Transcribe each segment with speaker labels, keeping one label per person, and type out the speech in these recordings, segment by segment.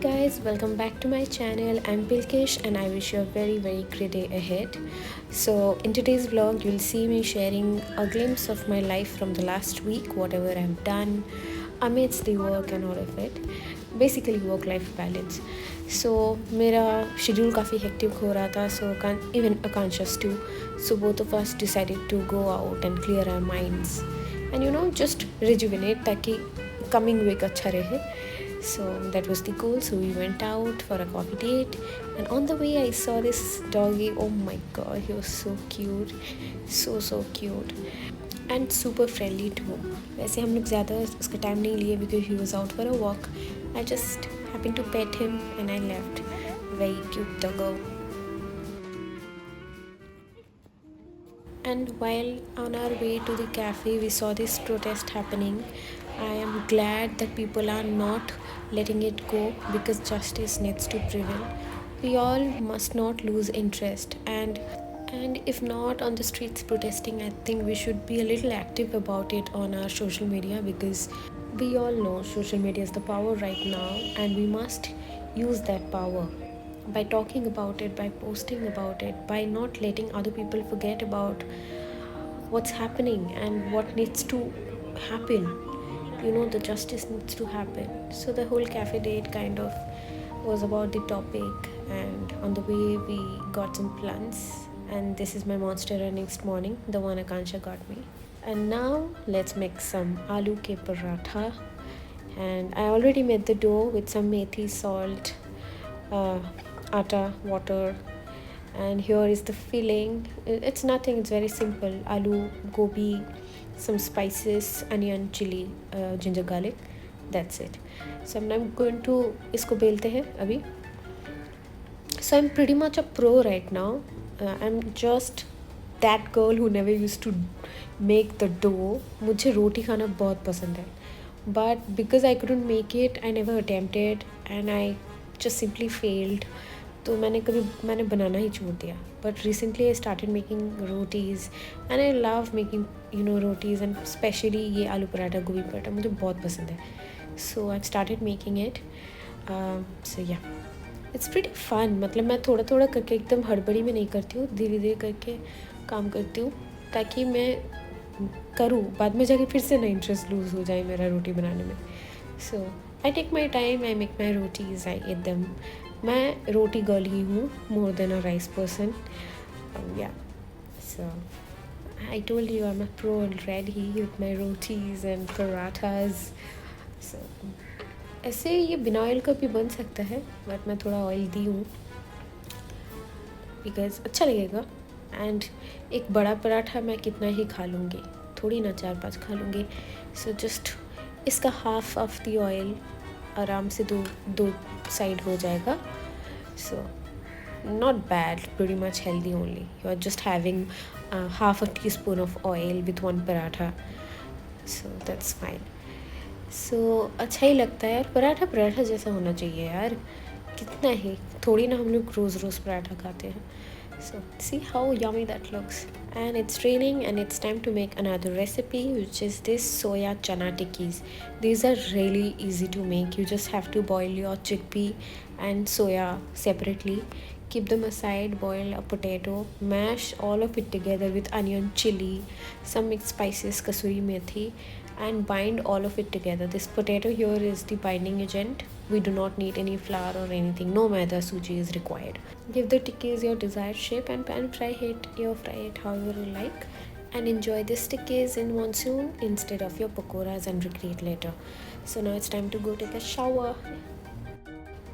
Speaker 1: guys, welcome back to my channel. I'm Bilkish and I wish you a very great day ahead. So in today's vlog you'll see me sharing a glimpse of my life from the last week, whatever I've done amidst the work and all of it. Basically work life balance. So मेरा schedule काफ़ी hectic हो रहा था, so even Akansha's too. So both of us decided to go out and clear our minds and just rejuvenate ताकि coming week अच्छा रहे. So that was the goal. So we went out for a coffee date, and on the way I saw this doggy. Oh my god, he was so cute, so cute and super friendly too. वैसे हम लोग ज़्यादा उसका time नहीं लिए because he was out for a walk. I just happened to pet him and I left. Very cute doggo. And while on our way to the cafe we saw this protest happening. I am glad that people are not letting it go because justice needs to prevail. We all must not lose interest, and if not on the streets protesting, I think we should be a little active about it on our social media, because we all know social media is the power right now and we must use that power by talking about it, by posting about it, by not letting other people forget about what's happening and what needs to happen. The justice needs to happen. So the whole cafe date kind of was about the topic, and on the way we got some plants, and this is my monster next morning, the one Akansha got me. And now let's make some aloo ke paratha, and I already made the dough with some methi, salt, atta, water, and here is the filling. It's nothing, it's very simple: aloo, gobi, some spices, onion, chili, ginger, garlic. That's it. So I'm going to isko belte hai abhi. So I'm pretty much a pro right now. I'm just that girl who never used to make the dough. मुझे रोटी खाना बहुत पसंद है, but because I couldn't make it, I never attempted and I just simply failed. तो मैंने बनाना ही छोड़ दिया. But recently I started making rotis and I love making rotis, and especially ये आलू पराठा, गोभी पराठा मुझे बहुत पसंद है. So I've started making it. So yeah, it's pretty fun. मतलब मैं थोड़ा थोड़ा करके, एकदम हड़बड़ी में नहीं करती हूँ, धीरे धीरे करके काम करती हूँ ताकि मैं करूँ, बाद में जाके फिर से ना इंटरेस्ट लूज़ हो जाए मेरा रोटी बनाने में. So I take my time, I make my rotis, I eat them. मैं रोटी गर्ल ही हूँ, more than a rice person. Yeah, so I told you I'm a pro already with my rotis and parathas. So ऐसे ये बिना oil का भी बन सकता है, बट मैं थोड़ा ऑयल दी हूँ बिकॉज अच्छा लगेगा. एंड एक बड़ा पराठा मैं कितना ही खा लूँगी, थोड़ी ना 4-5 खा लूँगी. सो जस्ट इसका हाफ ऑफ द ऑयल आराम से दो साइड हो जाएगा. सो not bad, pretty much healthy only. You are just having half a teaspoon of oil with one paratha, so that's fine. So अच्छा ही लगता है यार, पराठा जैसा होना चाहिए यार, कितना ही, थोड़ी ना हम लोग रोज़ पराठा खाते हैं. So see how yummy that looks. And it's raining and it's time to make another recipe, which is this soya chana tikkis. These are really easy to make. You just have to boil your chickpea and soya separately, keep them aside, boil a potato, mash all of it together with onion, chili, some mixed spices, kasuri methi, and bind all of it together. This potato here is the binding agent. We do not need any flour or anything. No maida suji is required. Give the tikkis your desired shape and pan fry it. You fry it however you like, and enjoy this tikkis in monsoon instead of your pakoras and regret later. So now it's time to go take a shower.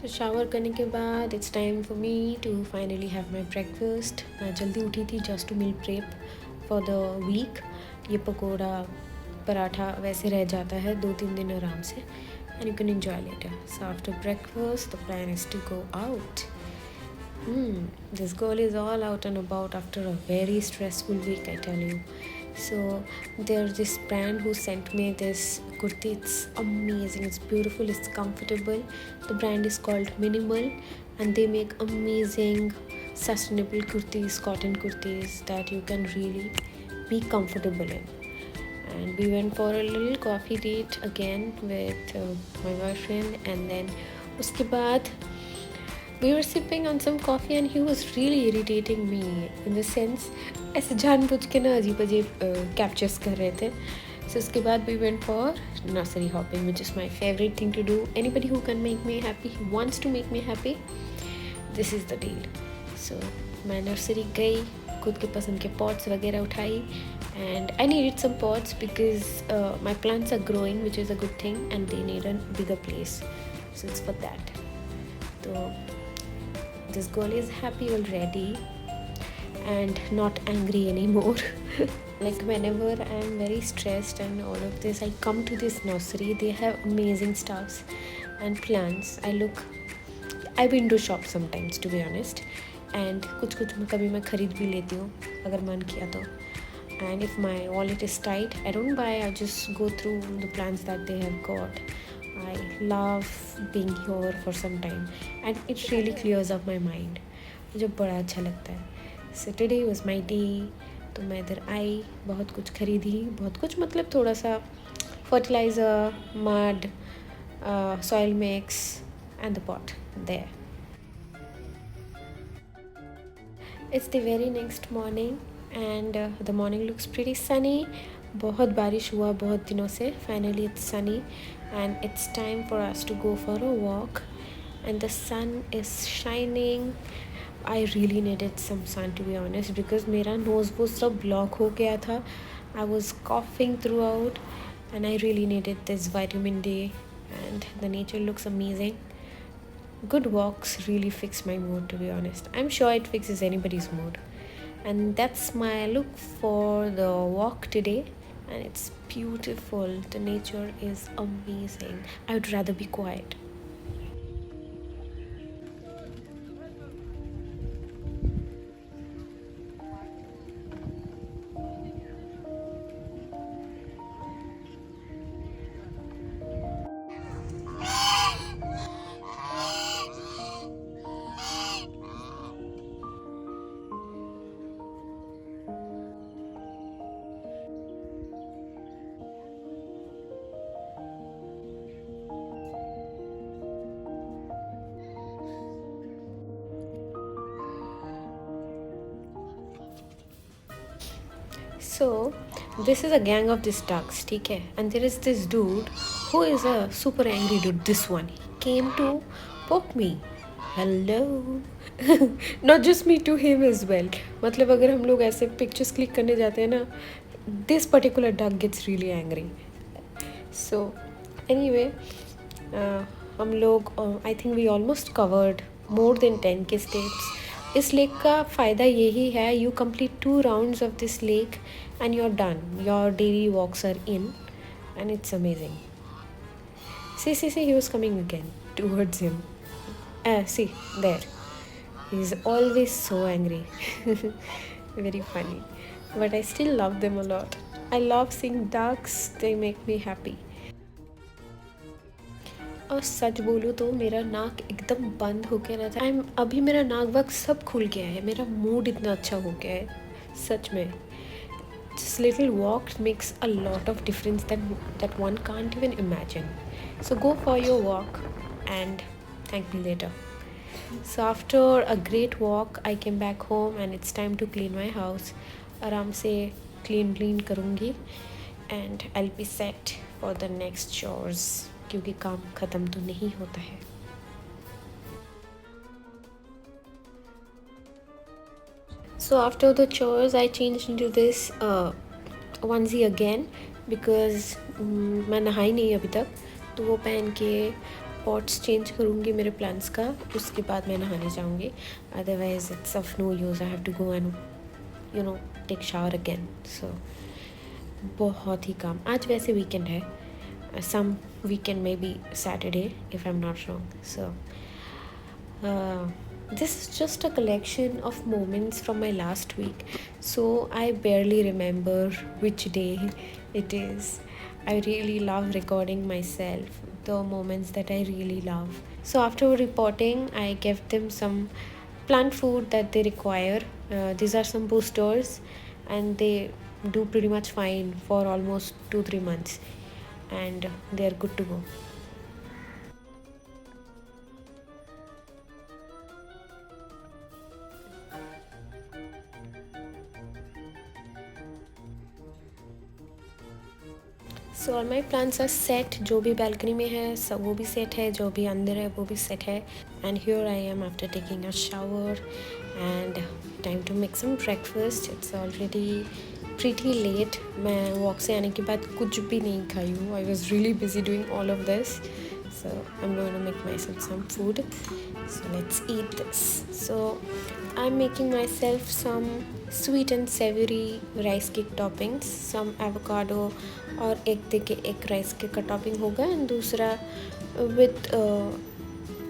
Speaker 1: तो shower करने के बाद it's time for me to finally have my breakfast. मैं जल्दी उठी थी just to meal prep for the week. ये पकौड़ा पराठा वैसे रह जाता है 2-3 दिन आराम से, and you can enjoy later. So after breakfast the plan is to go out. This girl is all out and about after a very stressful week, I tell you. So there's this brand who sent me this kurti. It's amazing, it's beautiful, it's comfortable. The brand is called Minimal, and they make amazing sustainable kurtis, cotton kurtis that you can really be comfortable in. And we went for a little coffee date again with my boyfriend, and then उसके बाद we were sipping on some coffee and he was really irritating me in the sense ऐसे जानबूझ के ना अजीब अजीब captures कर रहे थे. So उसके बाद we went for nursery hopping, which is my favorite thing to do. Anybody who can make me happy, wants to make me happy, this is the deal. So मैं नर्सरी गई, खुद के पसंद के पॉट्स वगैरह उठाई, and I needed some pots because my plants are growing, which is a good thing, and they need a bigger place. So it's for that. So this girl is happy already and not angry anymore. Like whenever I am very stressed and all of this, I come to this nursery. They have amazing stuffs and plants. I window shop sometimes, to be honest, and कुछ कभी मैं खरीद भी लेती हूँ अगर मन किया तो. And if my wallet is tight, I don't buy, I just go through the plants that they have got. I love being here for some time and it really clears up my mind. मुझे बड़ा अच्छा लगता है. So today was my day. तो मैं इधर आई, बहुत कुछ खरीदी, बहुत कुछ मतलब थोड़ा सा fertilizer, mud, soil mix and the pot there. It's the very next morning and the morning looks pretty sunny. बहुत बारिश हुआ बहुत दिनों से. Finally it's sunny and it's time for us to go for a walk and the sun is shining. I really needed some sun, to be honest, because मेरा nose वो सब block हो गया था. I was coughing throughout and I really needed this vitamin D and the nature looks amazing. Good walks really fix my mood, to be honest. I'm sure it fixes anybody's mood. And that's my look for the walk today. And it's beautiful. The nature is amazing. I would rather be quiet. So this is a gang of these ducks, okay? And there is this dude who is a super angry dude. This one, he came to poke me. Hello. Not just me, to him as well. मतलब अगर हम लोग ऐसे pictures click करने जाते हैं ना, this particular duck gets really angry. So anyway, हम लोग I think we almost covered more than 10 के steps. इस लेक का फ़ायदा यही है, you complete 2 rounds of this lake and you're done. Your daily walks are in and it's amazing. See, he was coming again towards him. See, there. He's always so angry. Very funny. But I still love them a lot. I love seeing ducks. They make me happy. और सच बोलूँ तो मेरा नाक एकदम बंद हो गया रहता है. अभी मेरा नाक वक्त सब खुल गया है. मेरा मूड इतना अच्छा हो गया है सच में. Just little walk makes a lot of difference that one can't even imagine. So go for your walk and thank me later. So after a great walk, I came back home and it's time to clean my house. आराम से clean करूँगी and I'll be set for the next chores क्योंकि काम ख़त्म तो नहीं होता है. So after the chores, I changed into this onesie again because मैं नहाई नहीं अभी तक, तो वो पहन के पॉट्स चेंज करूँगी मेरे प्लांट्स का, उसके बाद मैं नहाने जाऊँगी. Otherwise it's of no use. I have to go and take shower again. So बहुत ही काम. आज वैसे वीकेंड है. Some weekend, maybe Saturday if I'm not wrong. So this is just a collection of moments from my last week, so I barely remember which day it is. I really love recording myself, the moments that I really love. So after reporting, I gave them some plant food that they require. These are some boosters and they do pretty much fine for almost 2-3 months and they're good to go. So all my plans are set. जो भी balcony में है सब वो भी set है, जो भी अंदर है वो भी सेट है. And here I am after taking a shower and time to make some breakfast. It's already pretty late. मैं वॉक से आने के बाद कुछ भी नहीं खाई हूँ. I was really busy doing all of this. So I'm going to make myself some food. So let's eat this. So I'm making myself some sweet and savory rice cake toppings. Some avocado और एक देके एक rice cake का topping होगा. And दूसरा with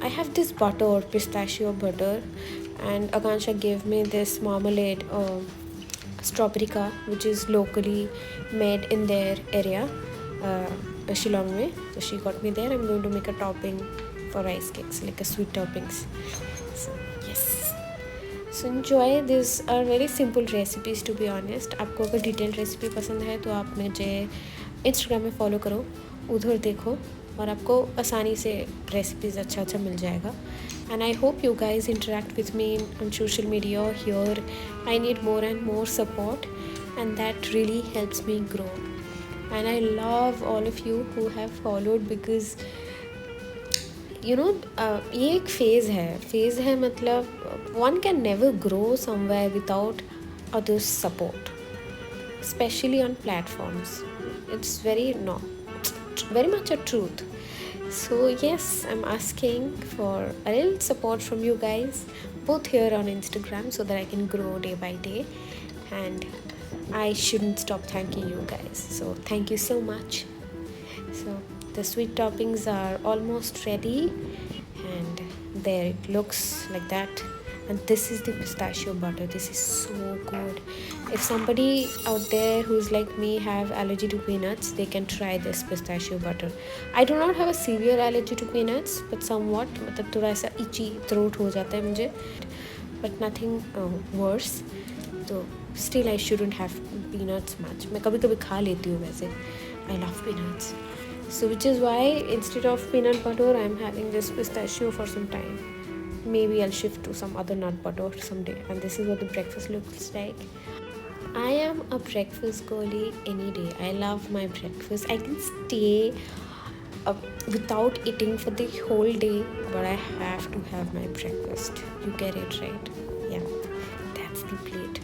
Speaker 1: I have this butter, pistachio butter, and Akansha gave me this marmalade, strawberry ka, which is locally made in their area. Shillong में. So she got me there. I'm going to make a topping for rice cakes, like a sweet toppings. So yes. So enjoy. These are very simple recipes to be honest. आपको अगर detail recipe पसंद है तो आप मुझे Instagram में follow करो, उधर देखो और आपको आसानी से रेसिपीज़ अच्छा मिल जाएगा. And I hope you guys interact with me on social media. Here I need more and more support, and that really helps me grow. And I love all of you who have followed because you know ये एक phase है मतलब one can never grow somewhere without others' support, especially on platforms. It's very much a truth. So yes, I'm asking for a little support from you guys, both here on Instagram, so that I can grow day by day. And I shouldn't stop thanking you guys. So thank you so much. So the sweet toppings are almost ready, and there it looks like that. And this is the pistachio butter. This is so good. If somebody out there who's like me have allergy to peanuts, they can try this pistachio butter. I do not have a severe allergy to peanuts, but somewhat मतलब थोड़ा सा itchy throat हो जाता है मुझे, but nothing worse. तो still I shouldn't have peanuts much. मैं कभी कभी खा लेती हूँ वैसे. I love peanuts. So which is why instead of peanut butter I'm having this pistachio for some time. Maybe I'll shift to some other nut butter someday. And this is what the breakfast looks like. I am a breakfast girly any day. I love my breakfast. I can stay without eating for the whole day, but I have to have my breakfast. You get it right? Yeah, that's the plate.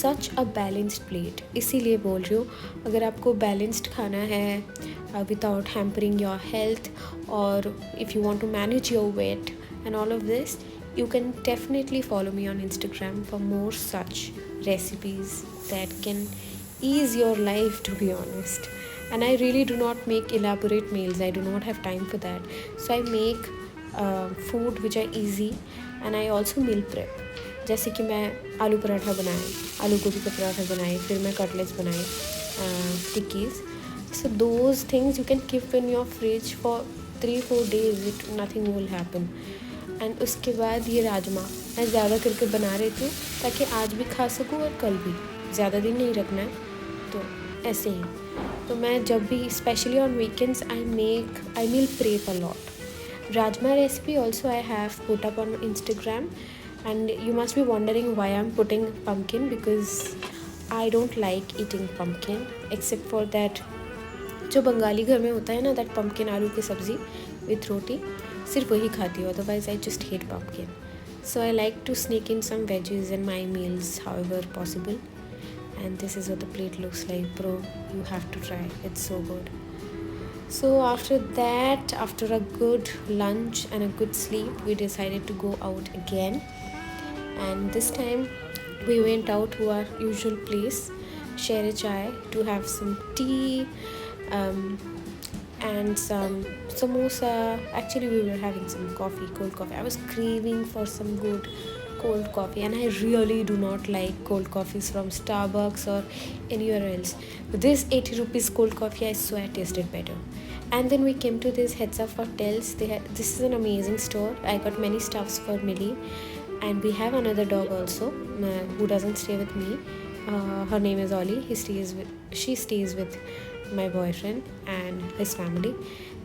Speaker 1: Such a balanced plate. इसीलिए बोल रही हूँ, अगर आपको balanced खाना है without hampering your health, or if you want to manage your weight and all of this, you can definitely follow me on Instagram for more such recipes that can ease your life, to be honest. And I really do not make elaborate meals. I do not have time for that. So I make food which are easy, and I also meal prep. जैसे कि मैं आलू पराठा बनाए, आलू गोभी का पराठा बनाए, फिर मैं कटलेट्स बनाए, tikkis. So those things you can keep in your fridge for 3-4 days. Nothing will happen. And उसके बाद ये राजमा मैं ज़्यादा करके बना रही थी ताकि आज भी खा सकूँ और कल भी. ज़्यादा दिन नहीं रखना है, तो ऐसे ही. तो मैं जब भी specially on weekends I meal prep a lot. Rajma recipe also I have put up on Instagram, and you must be wondering why I'm putting pumpkin, because I don't like eating pumpkin except for that जो बंगाली घर में होता है ना, that pumpkin आलू की सब्ज़ी with रोटी, सिर्फ वही खाती हूँ. Otherwise I just hate pumpkin. So I like to sneak in some veggies in my meals however possible. And this is what the plate looks like, bro. You have to try. It's so good. So after that, after a good lunch and a good sleep, we decided to go out again. And this time we went out to our usual place, Shere Chai, to have some tea and some samosa. Actually, we were having some coffee, cold coffee. I was craving for some good cold coffee, and I really do not like cold coffees from Starbucks or anywhere else. But this 80 rupees cold coffee, I swear tasted better. And then we came to this Heads Up Hotels. This is an amazing store. I got many stuffs for Millie, and we have another dog also who doesn't stay with me. Her name is Ollie. She stays with my boyfriend and his family,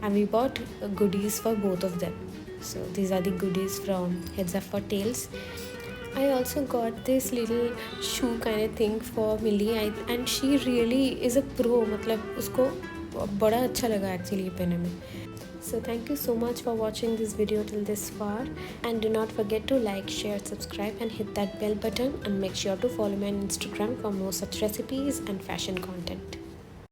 Speaker 1: and we bought goodies for both of them. So these are the goodies from Heads Up for Tails. I also got this little shoe kind of thing for Millie, and she really is a pro. मतलब उसको बड़ा अच्छा लगा actually ये पहनने में. So thank you so much for watching this video till this far, and do not forget to like, share, subscribe and hit that bell button, and make sure to follow me on Instagram for more such recipes and fashion content.